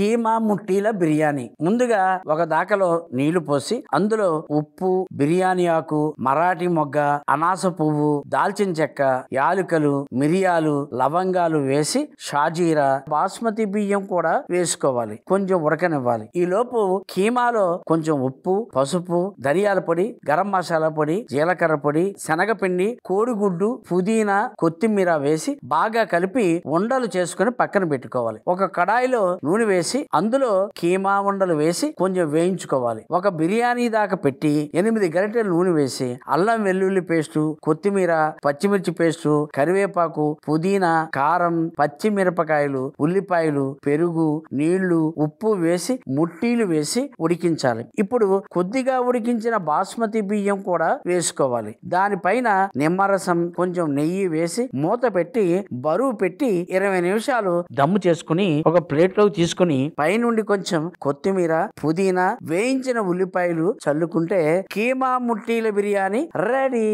కీమా ముట్టీల బిర్యానీ. ముందుగా ఒక దాకలో నీళ్లు పోసి అందులో ఉప్పు, బిర్యానీ ఆకు, మరాఠీ మొగ్గ, అనాస పువ్వు, దాల్చిన చెక్క, యాలుకలు, మిరియాలు, లవంగాలు వేసి షాజీరా, బాస్మతి బియ్యం కూడా వేసుకోవాలి. కొంచెం ఉడకనివ్వాలి. ఈ లోపు కీమాలో కొంచెం ఉప్పు, పసుపు, ధనియాల పొడి, గరం మసాలా పొడి, జీలకర్ర పొడి, శనగపిండి, కోడిగుడ్డు, పుదీనా, కొత్తిమీర వేసి బాగా కలిపి ఉండలు చేసుకుని పక్కన పెట్టుకోవాలి. ఒక కడాయిలో నూనె వేసి అందులో కీమా ఉండలు వేసి కొంచెం వేయించుకోవాలి. ఒక బిర్యానీ దాకా పెట్టి 8 గరిటెల నూనె వేసి అల్లం వెల్లుల్లి పేస్టు, కొత్తిమీర, పచ్చిమిర్చి పేస్టు, కరివేపాకు, పుదీనా, కారం, పచ్చిమిరపకాయలు, ఉల్లిపాయలు, పెరుగు, నీళ్లు, ఉప్పు వేసి ముట్టీలు వేసి ఉడికించాలి. ఇప్పుడు కొద్దిగా ఉడికించిన బాస్మతి బియ్యం కూడా వేసుకోవాలి. దానిపైన నిమ్మరసం, కొంచెం నెయ్యి వేసి మూత పెట్టి బరువు పెట్టి 20 నిమిషాలు దమ్ము చేసుకుని ఒక ప్లేట్ లో తీసుకుని పైనుండి కొంచెం కొత్తిమీర, పుదీనా, వేయించిన ఉల్లిపాయలు చల్లుకుంటే కీమా ముట్టీల బిర్యానీ రెడీ.